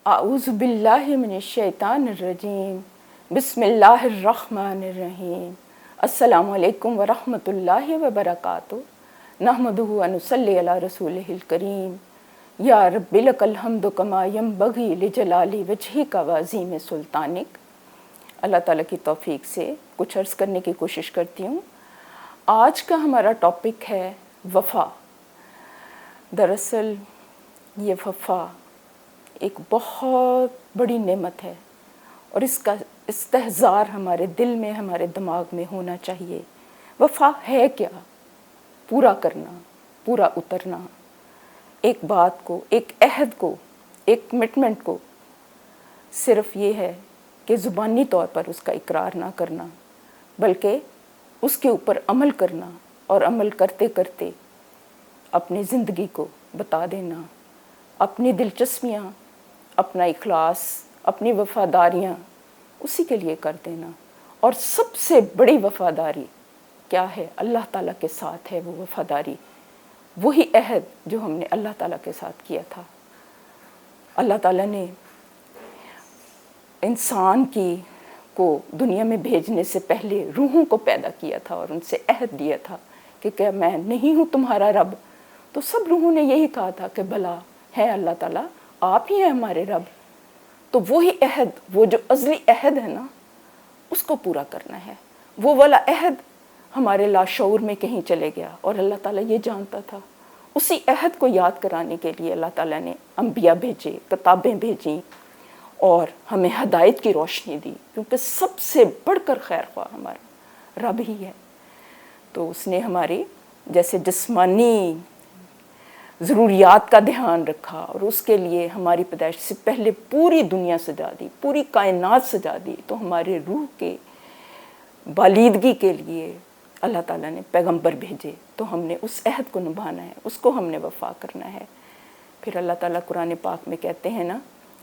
اعوذ باللہ من الشیطان الرجیم بسم اللہ الرحمن الرحیم السلام علیکم ورحمۃ اللہ وبرکاتہ نحمدہ ونصلی علی رسولہ الکریم یا رب لک الحمد کما ینبغی لجلال وجہک وعظیم سلطانک۔ اللہ تعالیٰ کی توفیق سے کچھ عرض کرنے کی کوشش کرتی ہوں۔ آج کا ہمارا ٹاپک ہے وفا۔ دراصل یہ وفا ایک بہت بڑی نعمت ہے اور اس کا استحضار ہمارے دل میں، ہمارے دماغ میں ہونا چاہیے۔ وفا ہے کیا؟ پورا کرنا، پورا اترنا، ایک بات کو، ایک عہد کو، ایک کمٹمنٹ کو صرف یہ ہے کہ زبانی طور پر اس کا اقرار نہ کرنا، بلکہ اس کے اوپر عمل کرنا، اور عمل کرتے کرتے اپنی زندگی کو بتا دینا، اپنی دلچسپیاں، اپنا اخلاص، اپنی وفاداریاں اسی کے لیے کر دینا۔ اور سب سے بڑی وفاداری کیا ہے؟ اللہ تعالیٰ کے ساتھ ہے وہ وفاداری، وہی عہد جو ہم نے اللہ تعالیٰ کے ساتھ کیا تھا۔ اللہ تعالیٰ نے انسان کو دنیا میں بھیجنے سے پہلے روحوں کو پیدا کیا تھا اور ان سے عہد دیا تھا کہ کیا میں نہیں ہوں تمہارا رب؟ تو سب روحوں نے یہی کہا تھا کہ بھلا ہے اللہ تعالیٰ، آپ ہی ہیں ہمارے رب۔ تو وہی عہد، وہ جو ازلی عہد ہے نا، اس کو پورا کرنا ہے۔ وہ والا عہد ہمارے لاشعور میں کہیں چلے گیا اور اللہ تعالیٰ یہ جانتا تھا۔ اسی عہد کو یاد کرانے کے لیے اللہ تعالیٰ نے انبیاء بھیجے، کتابیں بھیجیں اور ہمیں ہدایت کی روشنی دی، کیونکہ سب سے بڑھ کر خیر خواہ ہمارا رب ہی ہے۔ تو اس نے ہماری جیسے جسمانی ضروریات کا دھیان رکھا، اور اس کے لیے ہماری پیدائش سے پہلے پوری دنیا سجا دی، پوری کائنات سجا دی۔ تو ہمارے روح کے بالیدگی کے لیے اللہ تعالیٰ نے پیغمبر بھیجے، تو ہم نے اس عہد کو نبھانا ہے، اس کو ہم نے وفا کرنا ہے۔ پھر اللہ تعالیٰ قرآن پاک میں کہتے ہیں نا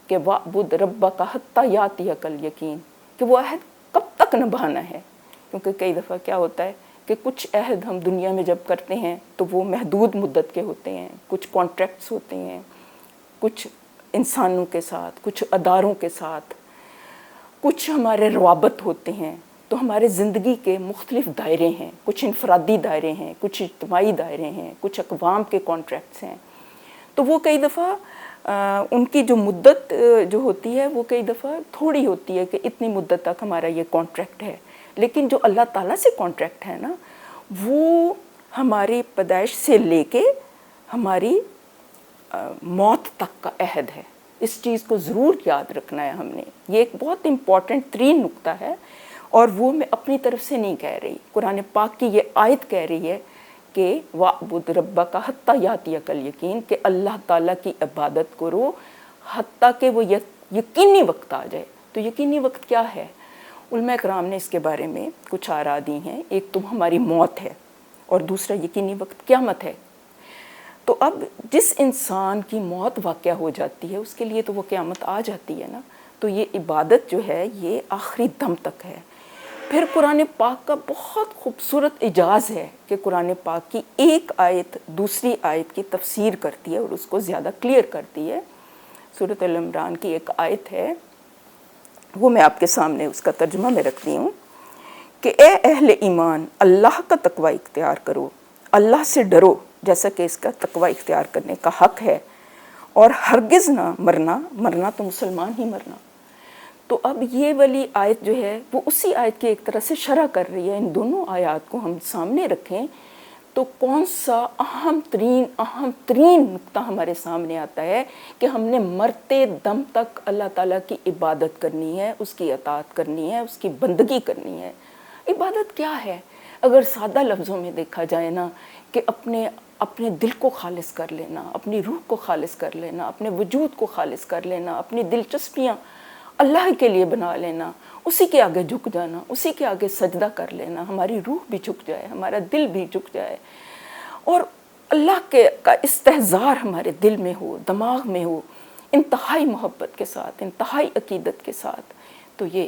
کہ وَاعْبُدْ رَبَّكَ حَتَّىٰ يَأْتِيَكَ الْيَقِينُ، کہ وہ عہد کب تک نبھانا ہے۔ کیونکہ کئی دفعہ کیا ہوتا ہے کہ کچھ عہد ہم دنیا میں جب کرتے ہیں تو وہ محدود مدت کے ہوتے ہیں، کچھ کانٹریکٹس ہوتے ہیں، کچھ انسانوں کے ساتھ، کچھ اداروں کے ساتھ، کچھ ہمارے روابط ہوتے ہیں۔ تو ہمارے زندگی کے مختلف دائرے ہیں، کچھ انفرادی دائرے ہیں، کچھ اجتماعی دائرے ہیں، کچھ اقوام کے کانٹریکٹس ہیں۔ تو وہ کئی دفعہ ان کی جو مدت جو ہوتی ہے وہ کئی دفعہ تھوڑی ہوتی ہے کہ اتنی مدت تک ہمارا یہ کانٹریکٹ ہے، لیکن جو اللہ تعالیٰ سے کانٹریکٹ ہے نا، وہ ہماری پیدائش سے لے کے ہماری موت تک کا عہد ہے۔ اس چیز کو ضرور یاد رکھنا ہے ہم نے۔ یہ ایک بہت امپورٹنٹ ترین نقطہ ہے، اور وہ میں اپنی طرف سے نہیں کہہ رہی، قرآن پاک کی یہ آیت کہہ رہی ہے کہ وَاعْبُدْ رَبَّكَ حَتَّىٰ يَأْتِيَكَ الْيَقِينُ، کہ اللہ تعالیٰ کی عبادت کرو حتیٰ کہ وہ یقینی وقت آ جائے۔ تو یقینی وقت کیا ہے؟ علماء کرام نے اس کے بارے میں کچھ آراء دی ہیں۔ ایک تو ہماری موت ہے، اور دوسرا یقینی وقت قیامت ہے۔ تو اب جس انسان کی موت واقع ہو جاتی ہے اس کے لیے تو وہ قیامت آ جاتی ہے نا۔ تو یہ عبادت جو ہے یہ آخری دم تک ہے۔ پھر قرآن پاک کا بہت خوبصورت اعجاز ہے کہ قرآن پاک کی ایک آیت دوسری آیت کی تفسیر کرتی ہے اور اس کو زیادہ کلیئر کرتی ہے۔ سورۃ ال عمران کی ایک آیت ہے، وہ میں آپ کے سامنے اس کا ترجمہ میں رکھتی ہوں کہ اے اہل ایمان، اللہ کا تقوی اختیار کرو، اللہ سے ڈرو جیسا کہ اس کا تقوی اختیار کرنے کا حق ہے، اور ہرگز نہ مرنا تو مسلمان ہی مرنا۔ تو اب یہ والی آیت جو ہے وہ اسی آیت کی ایک طرح سے شرح کر رہی ہے۔ ان دونوں آیات کو ہم سامنے رکھیں تو کون سا اہم ترین نقطہ ہمارے سامنے آتا ہے کہ ہم نے مرتے دم تک اللہ تعالیٰ کی عبادت کرنی ہے، اس کی اطاعت کرنی ہے، اس کی بندگی کرنی ہے۔ عبادت کیا ہے؟ اگر سادہ لفظوں میں دیکھا جائے نا، کہ اپنے دل کو خالص کر لینا، اپنی روح کو خالص کر لینا، اپنے وجود کو خالص کر لینا، اپنی دلچسپیاں اللہ کے لیے بنا لینا، اسی کے آگے جھک جانا، اسی کے آگے سجدہ کر لینا، ہماری روح بھی جھک جائے، ہمارا دل بھی جھک جائے، اور اللہ کا استحضار ہمارے دل میں ہو، دماغ میں ہو، انتہائی محبت کے ساتھ، انتہائی عقیدت کے ساتھ۔ تو یہ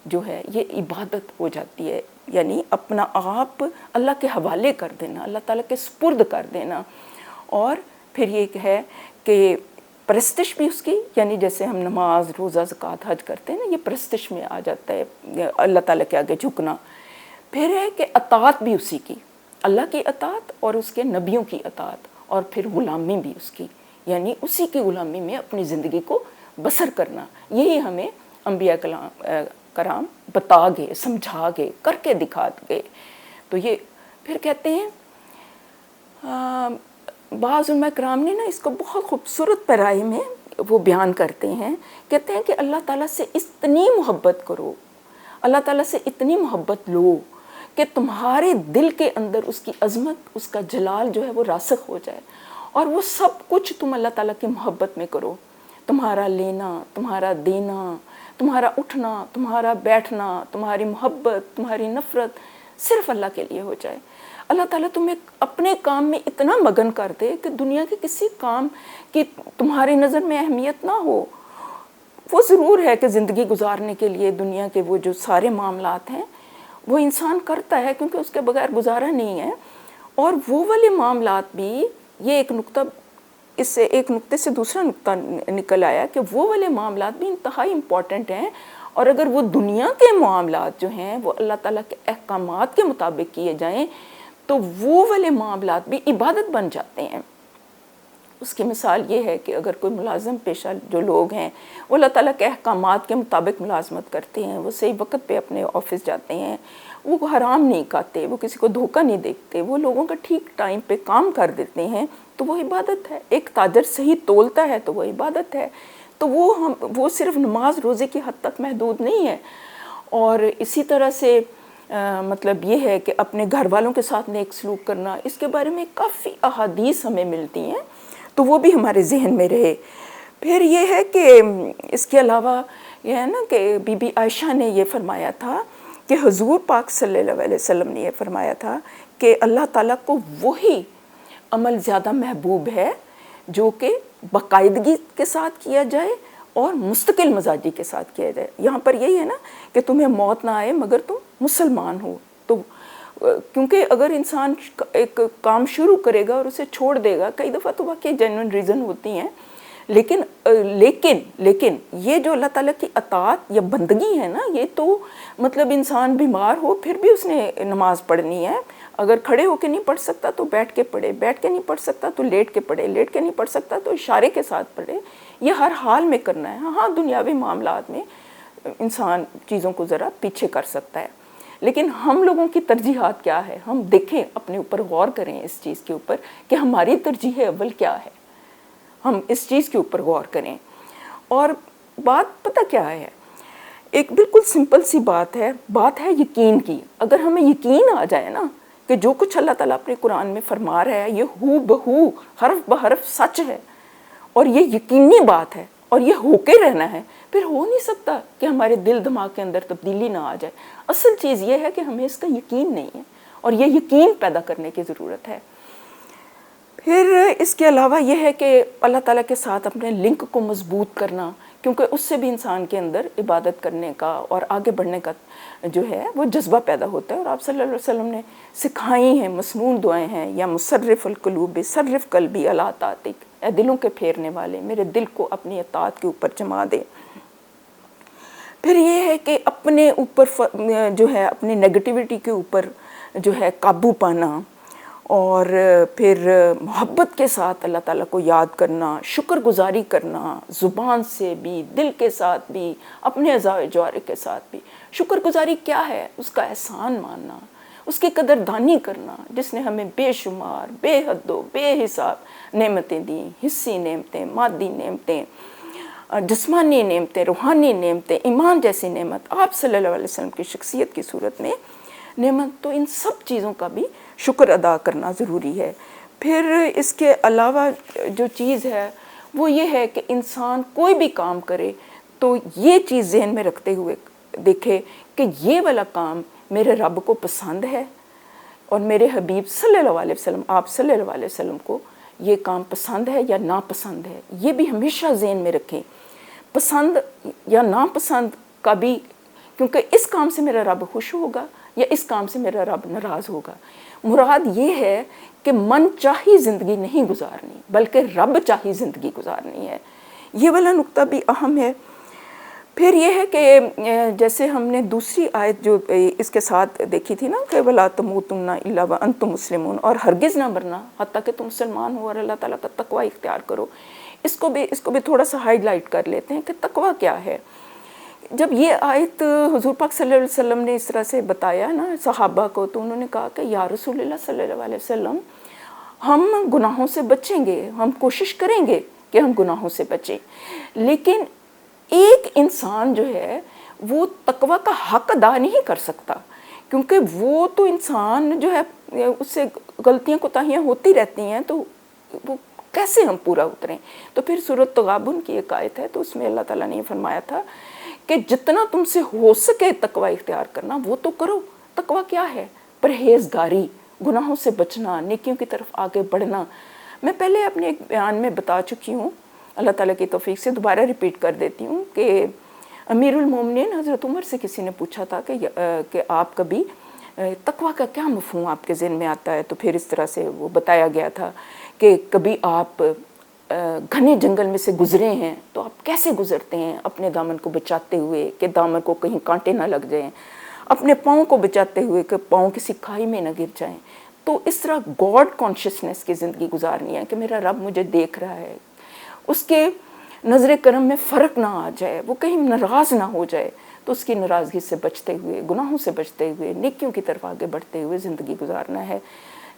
جو ہے یہ عبادت ہو جاتی ہے، یعنی اپنا آپ اللہ کے حوالے کر دینا، اللہ تعالیٰ کے سپرد کر دینا۔ اور پھر یہ ہے کہ پرستش بھی اس کی، یعنی جیسے ہم نماز روزہ زکوٰۃ حج کرتے ہیں نا، یہ پرستش میں آ جاتا ہے، اللہ تعالیٰ کے آگے جھکنا۔ پھر ہے کہ اطاعت بھی اسی کی، اللہ کی اطاعت اور اس کے نبیوں کی اطاعت، اور پھر غلامی بھی اس کی، یعنی اسی کی غلامی میں اپنی زندگی کو بسر کرنا۔ یہی ہمیں انبیاء کرام بتا گئے، سمجھا گئے، کر کے دکھا گئے۔ تو یہ پھر کہتے ہیں بعض علماء کرام نے نا اس کو بہت خوبصورت پیرائی میں وہ بیان کرتے ہیں، کہتے ہیں کہ اللہ تعالیٰ سے اتنی محبت کرو، اللہ تعالیٰ سے اتنی محبت لو کہ تمہارے دل کے اندر اس کی عظمت، اس کا جلال جو ہے وہ راسخ ہو جائے، اور وہ سب کچھ تم اللہ تعالیٰ کی محبت میں کرو۔ تمہارا لینا، تمہارا دینا، تمہارا اٹھنا، تمہارا بیٹھنا، تمہاری محبت، تمہاری نفرت صرف اللہ کے لیے ہو جائے۔ اللہ تعالیٰ تمہیں اپنے کام میں اتنا مگن کر دے کہ دنیا کے کسی کام کی تمہاری نظر میں اہمیت نہ ہو۔ وہ ضرور ہے کہ زندگی گزارنے کے لیے دنیا کے وہ جو سارے معاملات ہیں وہ انسان کرتا ہے، کیونکہ اس کے بغیر گزارا نہیں ہے، اور وہ والے معاملات بھی، یہ ایک نقطہ، اس سے ایک نقطے سے دوسرا نقطہ نکل آیا کہ وہ والے معاملات بھی انتہائی امپورٹنٹ ہیں، اور اگر وہ دنیا کے معاملات جو ہیں وہ اللہ تعالیٰ کے احکامات کے مطابق کیے جائیں تو وہ والے معاملات بھی عبادت بن جاتے ہیں۔ اس کی مثال یہ ہے کہ اگر کوئی ملازم پیشہ جو لوگ ہیں وہ اللہ تعالیٰ کے احکامات کے مطابق ملازمت کرتے ہیں، وہ صحیح وقت پہ اپنے آفس جاتے ہیں، وہ حرام نہیں کھاتے، وہ کسی کو دھوکہ نہیں دیکھتے، وہ لوگوں کا ٹھیک ٹائم پہ کام کر دیتے ہیں، تو وہ عبادت ہے۔ ایک تاجر صحیح تولتا ہے تو وہ عبادت ہے۔ تو وہ صرف نماز روزے کی حد تک محدود نہیں ہے۔ اور اسی طرح سے مطلب یہ ہے کہ اپنے گھر والوں کے ساتھ نیک سلوک کرنا، اس کے بارے میں کافی احادیث ہمیں ملتی ہیں، تو وہ بھی ہمارے ذہن میں رہے۔ پھر یہ ہے کہ اس کے علاوہ یہ ہے نا کہ بی بی عائشہ نے یہ فرمایا تھا کہ حضور پاک صلی اللہ علیہ وسلم نے یہ فرمایا تھا کہ اللہ تعالیٰ کو وہی عمل زیادہ محبوب ہے جو کہ باقاعدگی کے ساتھ کیا جائے اور مستقل مزاجی کے ساتھ کیا جائے۔ یہاں پر یہی ہے نا کہ تمہیں موت نہ آئے مگر تم مسلمان ہو۔ تو کیونکہ اگر انسان ایک کام شروع کرے گا اور اسے چھوڑ دے گا، کئی دفعہ تو واقعی جینوئن ریزن ہوتی ہیں، لیکن یہ جو اللہ تعالیٰ کی اطاعت یا بندگی ہے نا، یہ تو مطلب انسان بیمار ہو پھر بھی اس نے نماز پڑھنی ہے۔ اگر کھڑے ہو کے نہیں پڑھ سکتا تو بیٹھ کے پڑھے، بیٹھ کے نہیں پڑھ سکتا تو لیٹ کے پڑھے، لیٹ کے نہیں پڑھ سکتا تو اشارے کے ساتھ پڑھے۔ یہ ہر حال میں کرنا ہے۔ ہاں دنیاوی معاملات میں انسان چیزوں کو ذرا پیچھے کر سکتا ہے، لیکن ہم لوگوں کی ترجیحات کیا ہے؟ ہم دیکھیں، اپنے اوپر غور کریں اس چیز کے اوپر کہ ہماری ترجیح اول کیا ہے، ہم اس چیز کے اوپر غور کریں۔ اور بات پتہ کیا ہے، ایک بالکل سمپل سی بات ہے یقین کی۔ اگر ہمیں یقین آ جائے نا کہ جو کچھ اللہ تعالیٰ اپنے قرآن میں فرما رہا ہے یہ ہو بہو حرف بحرف سچ ہے، اور یہ یقینی بات ہے، اور یہ ہو کے رہنا ہے، پھر ہو نہیں سکتا کہ ہمارے دل دماغ کے اندر تبدیلی نہ آ جائے۔ اصل چیز یہ ہے کہ ہمیں اس کا یقین نہیں ہے، اور یہ یقین پیدا کرنے کی ضرورت ہے۔ پھر اس کے علاوہ یہ ہے کہ اللہ تعالیٰ کے ساتھ اپنے لنک کو مضبوط کرنا، کیونکہ اس سے بھی انسان کے اندر عبادت کرنے کا اور آگے بڑھنے کا جو ہے وہ جذبہ پیدا ہوتا ہے۔ اور آپ صلی اللہ علیہ وسلم نے سکھائی ہیں مسنون دعائیں ہیں، یا مصرف القلوب صرف قلبی علی طاعتک، اے دلوں کے پھیرنے والے میرے دل کو اپنی اطاعت کے اوپر جما دے۔ پھر یہ ہے کہ اپنے اوپر جو ہے اپنی نیگیٹیوٹی کے اوپر جو ہے قابو پانا، اور پھر محبت کے ساتھ اللہ تعالیٰ کو یاد کرنا، شکر گزاری کرنا، زبان سے بھی، دل کے ساتھ بھی، اپنے اعضاء و جوارح کے ساتھ بھی۔ شکر گزاری کیا ہے؟ اس کا احسان ماننا، اس کی قدر دانی کرنا، جس نے ہمیں بے شمار، بے حد و بے حساب نعمتیں دیں، حصی نعمتیں، مادی نعمتیں، جسمانی نعمتیں، روحانی نعمتیں، ایمان جیسی نعمت، آپ صلی اللہ علیہ وسلم کی شخصیت کی صورت میں نعمت۔ تو ان سب چیزوں کا بھی شکر ادا کرنا ضروری ہے۔ پھر اس کے علاوہ جو چیز ہے وہ یہ ہے کہ انسان کوئی بھی کام کرے تو یہ چیز ذہن میں رکھتے ہوئے دیکھے کہ یہ والا کام میرے رب کو پسند ہے، اور میرے حبیب صلی اللہ علیہ وسلم، آپ صلی اللہ علیہ وسلم کو یہ کام پسند ہے یا ناپسند ہے۔ یہ بھی ہمیشہ ذہن میں رکھیں، پسند یا ناپسند کا بھی، کیونکہ اس کام سے میرا رب خوش ہوگا یا اس کام سے میرا رب ناراض ہوگا۔ مراد یہ ہے کہ من چاہی زندگی نہیں گزارنی، بلکہ رب چاہی زندگی گزارنی ہے۔ یہ والا نقطہ بھی اہم ہے۔ پھر یہ ہے کہ جیسے ہم نے دوسری آیت جو اس کے ساتھ دیکھی تھی نا کہ وَلَا تَمُوتُنَّ إِلَّا وَأَنْتُمْ مُسْلِمُونَ، اور ہرگز نہ مرنا حتیٰ کہ تم مسلمان ہو اور اللہ تعالیٰ کا تقوی اختیار کرو۔ اس کو بھی تھوڑا سا ہائی لائٹ کر لیتے ہیں کہ تقوی کیا ہے۔ جب یہ آیت حضور پاک صلی اللہ علیہ وسلم نے اس طرح سے بتایا نا صحابہ کو، تو انہوں نے کہا کہ یا رسول اللہ صلی اللہ علیہ وسلم، ہم گناہوں سے بچیں گے، ہم کوشش کریں گے کہ ہم گناہوں سے بچیں، لیکن ایک انسان جو ہے وہ تقوی کا حق ادا نہیں کر سکتا، کیونکہ وہ تو انسان جو ہے اس سے غلطیاں کوتاہیاں ہوتی رہتی ہیں، تو وہ کیسے ہم پورا اتریں۔ تو پھر سورۃ تغابن کی ایک آیت ہے، تو اس میں اللہ تعالیٰ نے یہ فرمایا تھا کہ جتنا تم سے ہو سکے تقوی اختیار کرنا وہ تو کرو۔ تقوی کیا ہے؟ پرہیزگاری، گناہوں سے بچنا، نیکیوں کی طرف آگے بڑھنا۔ میں پہلے اپنے ایک بیان میں بتا چکی ہوں، اللہ تعالیٰ کی توفیق سے دوبارہ ریپیٹ کر دیتی ہوں کہ امیر المومنین حضرت عمر سے کسی نے پوچھا تھا کہ آپ کبھی تقوی کا کیا مفہوم آپ کے ذہن میں آتا ہے؟ تو پھر اس طرح سے وہ بتایا گیا تھا کہ کبھی آپ گھنے جنگل میں سے گزرے ہیں تو آپ کیسے گزرتے ہیں، اپنے دامن کو بچاتے ہوئے کہ دامن کو کہیں کانٹے نہ لگ جائیں، اپنے پاؤں کو بچاتے ہوئے کہ پاؤں کسی کھائی میں نہ گر جائیں۔ تو اس طرح گاڈ کانشیسنس کی زندگی گزارنی ہے کہ میرا رب مجھے دیکھ رہا ہے، اس کے نظر کرم میں فرق نہ آ جائے، وہ کہیں ناراض نہ ہو جائے، تو اس کی ناراضگی سے بچتے ہوئے، گناہوں سے بچتے ہوئے، نیکیوں کی طرف آگے بڑھتے ہوئے زندگی گزارنا ہے۔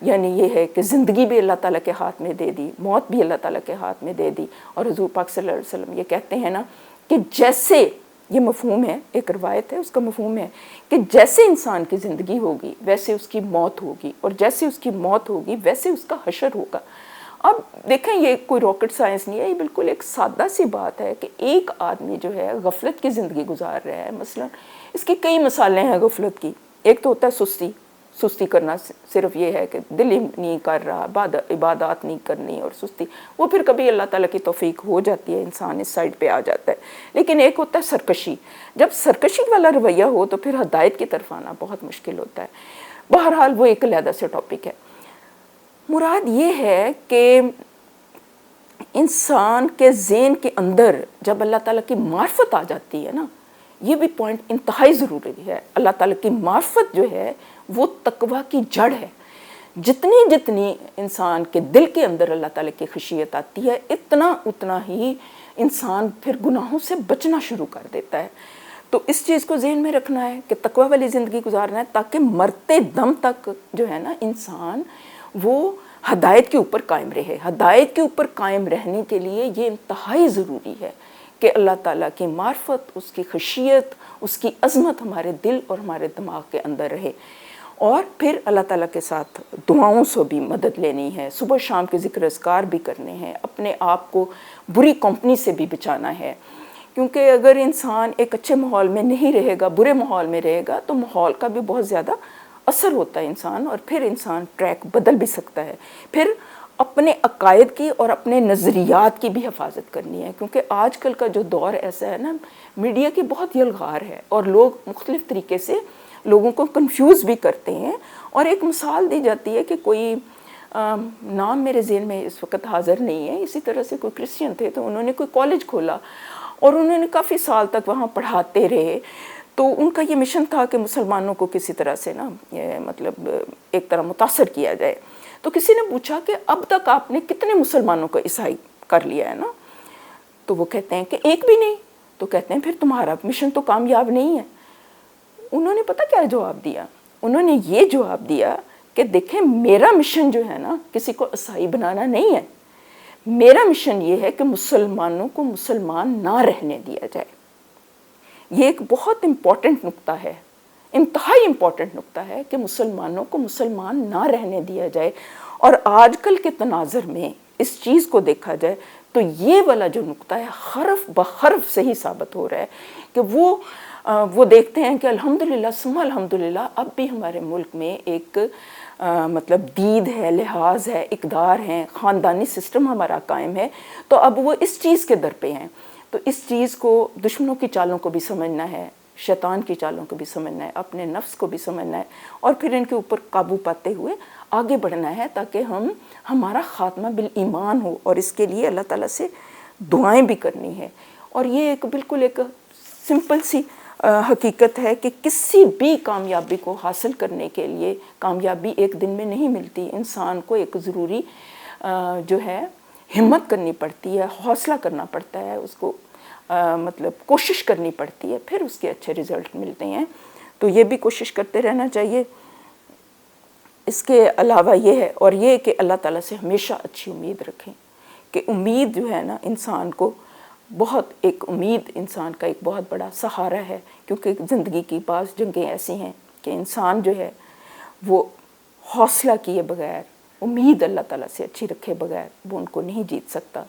یعنی یہ ہے کہ زندگی بھی اللہ تعالیٰ کے ہاتھ میں دے دی، موت بھی اللہ تعالیٰ کے ہاتھ میں دے دی، اور حضور پاک صلی اللہ علیہ وسلم یہ کہتے ہیں نا کہ جیسے یہ مفہوم ہے، ایک روایت ہے اس کا مفہوم ہے کہ جیسے انسان کی زندگی ہوگی ویسے اس کی موت ہوگی، اور جیسے اس کی موت ہوگی ویسے اس کا حشر ہوگا۔ اب دیکھیں یہ کوئی راکٹ سائنس نہیں ہے، یہ بالکل ایک سادہ سی بات ہے کہ ایک آدمی جو ہے غفلت کی زندگی گزار رہا ہے، مثلا اس کی کئی مثالیں ہیں غفلت کی۔ ایک تو ہوتا ہے سستی کرنا، صرف یہ ہے کہ دل ہی نہیں کر رہا، عبادات نہیں کرنی اور سستی، وہ پھر کبھی اللہ تعالیٰ کی توفیق ہو جاتی ہے، انسان اس سائڈ پہ آ جاتا ہے۔ لیکن ایک ہوتا ہے سرکشی، جب سرکشی والا رویہ ہو تو پھر ہدایت کی طرف آنا بہت مشکل ہوتا ہے۔ بہرحال وہ ایک علیحدہ سے ٹاپک ہے۔ مراد یہ ہے کہ انسان کے ذہن کے اندر جب اللہ تعالیٰ کی معرفت آ جاتی ہے نا، یہ بھی پوائنٹ انتہائی ضروری ہے۔ اللہ تعالیٰ کی معرفت جو ہے وہ تقوی کی جڑ ہے۔ جتنی انسان کے دل کے اندر اللہ تعالیٰ کی خشیت آتی ہے، اتنا ہی انسان پھر گناہوں سے بچنا شروع کر دیتا ہے۔ تو اس چیز کو ذہن میں رکھنا ہے کہ تقوی والی زندگی گزارنا ہے، تاکہ مرتے دم تک جو ہے نا انسان وہ ہدایت کے اوپر قائم رہے۔ ہدایت کے اوپر قائم رہنے کے لیے یہ انتہائی ضروری ہے کہ اللہ تعالیٰ کی معرفت، اس کی خشیت، اس کی عظمت ہمارے دل اور ہمارے دماغ کے اندر رہے۔ اور پھر اللہ تعالیٰ کے ساتھ دعاؤں سے بھی مدد لینی ہے، صبح شام کے ذکر اذکار بھی کرنے ہیں، اپنے آپ کو بری کمپنی سے بھی بچانا ہے، کیونکہ اگر انسان ایک اچھے ماحول میں نہیں رہے گا، برے ماحول میں رہے گا، تو ماحول کا بھی بہت زیادہ اثر ہوتا ہے انسان، اور پھر انسان ٹریک بدل بھی سکتا ہے۔ پھر اپنے عقائد کی اور اپنے نظریات کی بھی حفاظت کرنی ہے، کیونکہ آج کل کا جو دور ایسا ہے نا، میڈیا کی بہت یلغار ہے، اور لوگ مختلف طریقے سے لوگوں کو کنفیوز بھی کرتے ہیں۔ اور ایک مثال دی جاتی ہے کہ کوئی نام میرے ذہن میں اس وقت حاضر نہیں ہے، اسی طرح سے کوئی کرسچن تھے، تو انہوں نے کوئی کالج کھولا اور انہوں نے کافی سال تک وہاں پڑھاتے رہے۔ تو ان کا یہ مشن تھا کہ مسلمانوں کو کسی طرح سے نا مطلب ایک طرح متاثر کیا جائے۔ تو کسی نے پوچھا کہ اب تک آپ نے کتنے مسلمانوں کو عیسائی کر لیا ہے نا؟ تو وہ کہتے ہیں کہ ایک بھی نہیں۔ تو کہتے ہیں پھر تمہارا مشن تو کامیاب نہیں ہے۔ انہوں نے پتہ کیا جواب دیا؟ انہوں نے یہ جواب دیا کہ دیکھیں میرا مشن جو ہے نا کسی کو عیسائی بنانا نہیں ہے، میرا مشن یہ ہے کہ مسلمانوں کو مسلمان نہ رہنے دیا جائے۔ یہ ایک بہت امپورٹنٹ نقطہ ہے، انتہائی امپورٹنٹ نقطہ ہے کہ مسلمانوں کو مسلمان نہ رہنے دیا جائے۔ اور آج کل کے تناظر میں اس چیز کو دیکھا جائے تو یہ والا جو نقطہ ہے حرف بحرف صحیح ثابت ہو رہا ہے کہ وہ دیکھتے ہیں کہ الحمدللہ ثم الحمدللہ اب بھی ہمارے ملک میں ایک مطلب دید ہے، لحاظ ہے، اقدار ہیں، خاندانی سسٹم ہمارا قائم ہے، تو اب وہ اس چیز کے در پہ ہیں۔ تو اس چیز کو دشمنوں کی چالوں کو بھی سمجھنا ہے، شیطان کی چالوں کو بھی سمجھنا ہے، اپنے نفس کو بھی سمجھنا ہے، اور پھر ان کے اوپر قابو پاتے ہوئے آگے بڑھنا ہے، تاکہ ہمارا خاتمہ بالایمان ہو۔ اور اس کے لیے اللہ تعالیٰ سے دعائیں بھی کرنی ہے. اور یہ ایک بالکل ایک سمپل سی حقیقت ہے کہ کسی بھی کامیابی کو حاصل کرنے کے لیے کامیابی ایک دن میں نہیں ملتی. انسان کو ایک ضروری جو ہے ہمت کرنی پڑتی ہے، حوصلہ کرنا پڑتا ہے، اس کو مطلب کوشش کرنی پڑتی ہے، پھر اس کے اچھے رزلٹ ملتے ہیں. تو یہ بھی کوشش کرتے رہنا چاہیے. اس کے علاوہ یہ ہے، اور یہ کہ اللہ تعالیٰ سے ہمیشہ اچھی امید رکھیں، کہ امید جو ہے نا انسان کو بہت، ایک امید انسان کا ایک بہت بڑا سہارا ہے. کیونکہ زندگی کی بعض جنگیں ایسی ہیں کہ انسان جو ہے وہ حوصلہ کیے بغیر، امید اللہ تعالیٰ سے اچھی رکھے بغیر وہ ان کو نہیں جیت سکتا.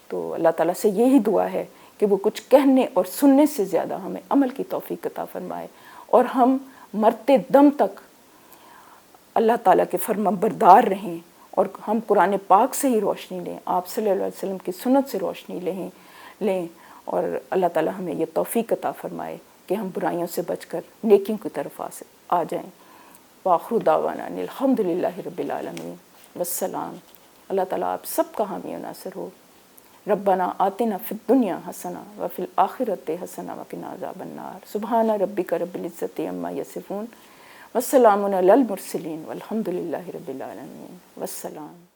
تو اللہ تعالیٰ سے یہی دعا ہے کہ وہ کچھ کہنے اور سننے سے زیادہ ہمیں عمل کی توفیق عطا فرمائے، اور ہم مرتے دم تک اللہ تعالیٰ کے فرما بردار رہیں، اور ہم قرآن پاک سے ہی روشنی لیں، آپ صلی اللہ علیہ وسلم کی سنت سے روشنی لیں، اور اللہ تعالیٰ ہمیں یہ توفیق عطا فرمائے کہ ہم برائیوں سے بچ کر نیکیوں کی طرف آ جائیں. وآخر دعوانا الحمدللہ رب العالمین والسلام. اللہ تعالیٰ آپ سب کا حامی و ناصر ہو. ربنا آتنا فی الدنیا حسنہ وفی الآخرۃ حسنہ وقنا عذاب النار. سبحان ربک رب العزۃ عما یصفون وسلام علی المرسلین والحمد للہ رب العالمین والسلام.